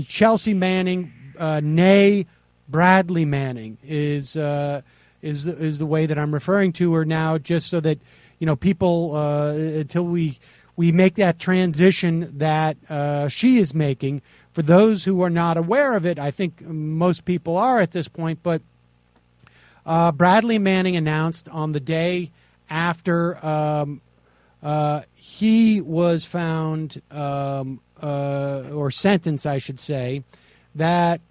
Chelsea Manning, nay Bradley Manning is the way that I'm referring to her now, just so that people until we make that transition that she is making. For those who are not aware of it, I think most people are at this point, but Bradley Manning announced on the day after he was found or sentenced, I should say, that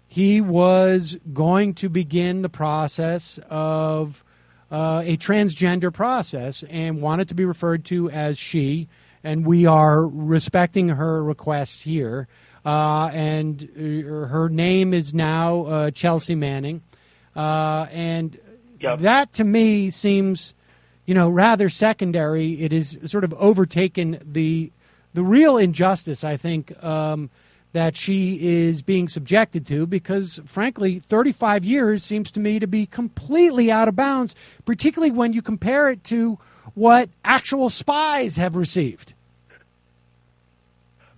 he was going to begin the process of a transgender process and wanted to be referred to as she, and we are respecting her requests here. And her name is now Chelsea Manning. And Yep. That to me seems, rather secondary. It is sort of overtaken the real injustice, I think, that she is being subjected to, because, frankly, 35 years seems to me to be completely out of bounds, particularly when you compare it to what actual spies have received.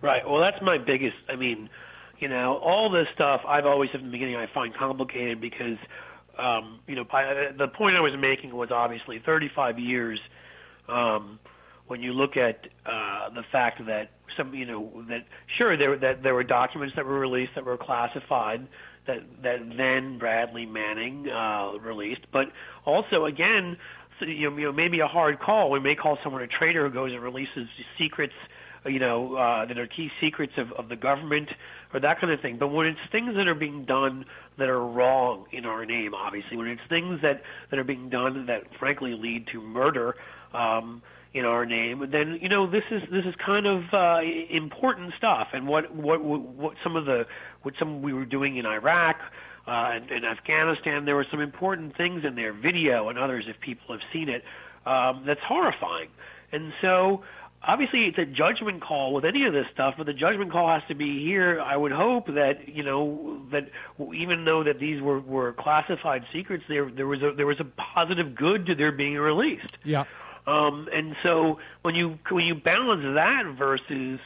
Right. Well, that's my biggest. All this stuff I've always said in the beginning I find complicated because, the point I was making was obviously 35 years. When you look at the fact that there were documents that were released that were classified that then Bradley Manning released, but also again, maybe a hard call. We may call someone a traitor who goes and releases secrets, that are key secrets of the government or that kind of thing. But when it's things that are being done that are wrong in our name, obviously, when it's things that are being done that frankly lead to murder in our name, then this is kind of important stuff. And what some we were doing in Iraq and in Afghanistan, there were some important things in there, video and others, if people have seen it, that's horrifying. And so obviously it's a judgment call with any of this stuff, but the judgment call has to be here. I would hope that that even though that these were classified secrets, there was a positive good to their being released. Yeah. And so when you balance that versus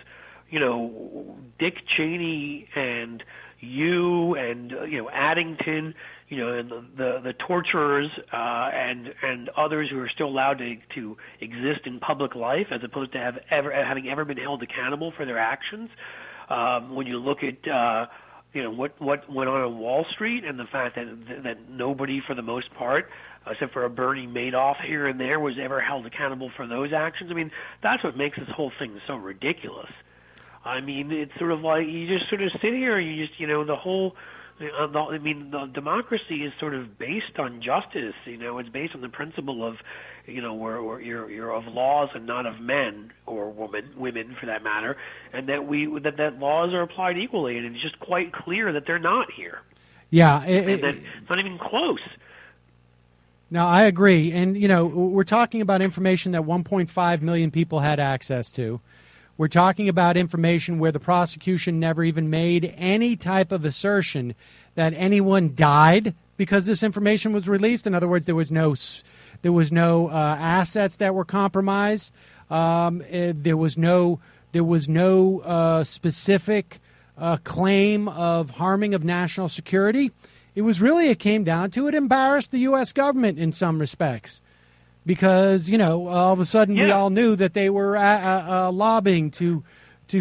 Dick Cheney and you and Addington, and the torturers and others who are still allowed to exist in public life as opposed to having ever been held accountable for their actions. When you look at what went on Wall Street and the fact that nobody, for the most part, except for a Bernie Madoff here and there, was ever held accountable for those actions. That's what makes this whole thing so ridiculous. It's sort of like you just sort of sit here and you just, the whole, the democracy is sort of based on justice. It's based on the principle of, where you're of laws and not of men or women for that matter, and that laws are applied equally, and it's just quite clear that they're not here. Yeah, it's not even close. No, I agree. And, we're talking about information that 1.5 million people had access to. We're talking about information where the prosecution never even made any type of assertion that anyone died because this information was released. In other words, there was no assets that were compromised. There was no specific claim of harming of national security. It came down to it embarrassed the U.S. government in some respects. Because, all of a sudden we all knew that they were lobbying to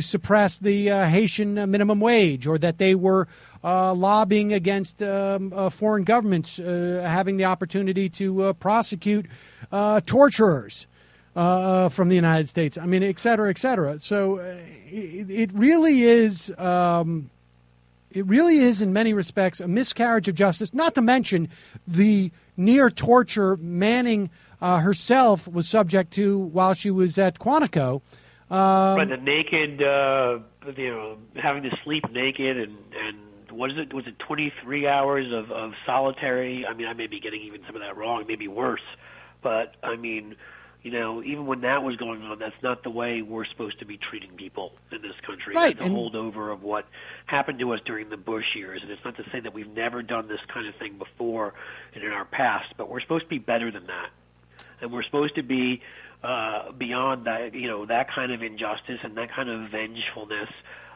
suppress the Haitian minimum wage, or that they were lobbying against foreign governments having the opportunity to prosecute torturers from the United States. Et cetera, et cetera. So it really is in many respects a miscarriage of justice, not to mention the near torture Manning herself was subject to while she was at Quantico. Right, the naked, having to sleep naked, and what is it? Was it 23 hours of solitary? I may be getting even some of that wrong, maybe worse. But even when that was going on, that's not the way we're supposed to be treating people in this country. Right, that's a holdover of what happened to us during the Bush years. And it's not to say that we've never done this kind of thing before and in our past, but we're supposed to be better than that. And we're supposed to be beyond that, that kind of injustice and that kind of vengefulness.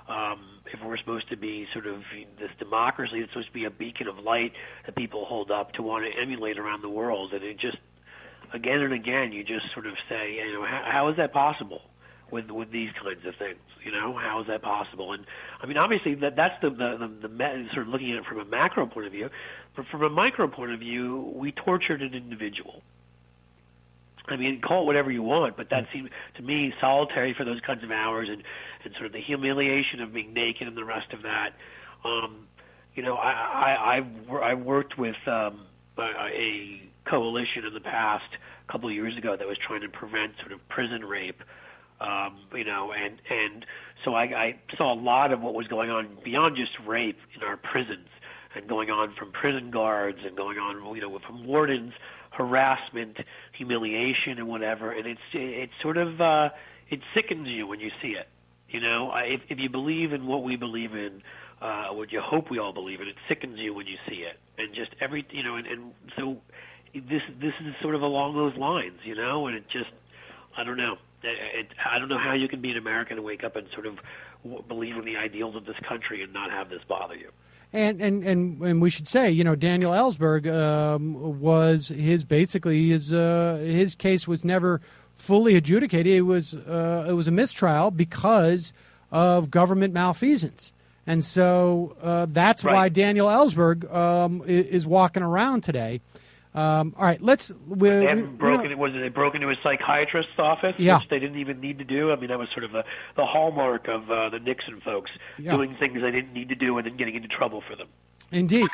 if we're supposed to be sort of this democracy, it's supposed to be a beacon of light that people hold up to want to emulate around the world. And it just, again and again, you just sort of say, how is that possible with these kinds of things? How is that possible? And I mean, obviously, that's the sort of looking at it from a macro point of view. But from a micro point of view, we tortured an individual. I mean, call it whatever you want, but that seemed to me solitary for those kinds of hours, and sort of the humiliation of being naked and the rest of that. I worked with a coalition in the past, a couple of years ago, that was trying to prevent sort of prison rape. And so I saw a lot of what was going on beyond just rape in our prisons, and going on from prison guards and going on, from wardens, harassment, humiliation, and whatever. And it's sort of it sickens you when you see it. If you believe in what we believe in, what you hope we all believe in, it sickens you when you see it. And just and so this is sort of along those lines, and it just, I don't know. I don't know how you can be an American and wake up and sort of believe in the ideals of this country and not have this bother you. And we should say, Daniel Ellsberg was his case was never fully adjudicated. It was a mistrial because of government malfeasance, and so that's right. why Daniel Ellsberg is walking around today. All right, let's. They haven't broken. They broke into a psychiatrist's office, yeah. which they didn't even need to do. I mean, that was sort of the hallmark of the Nixon folks, doing things they didn't need to do and then getting into trouble for them. Indeed.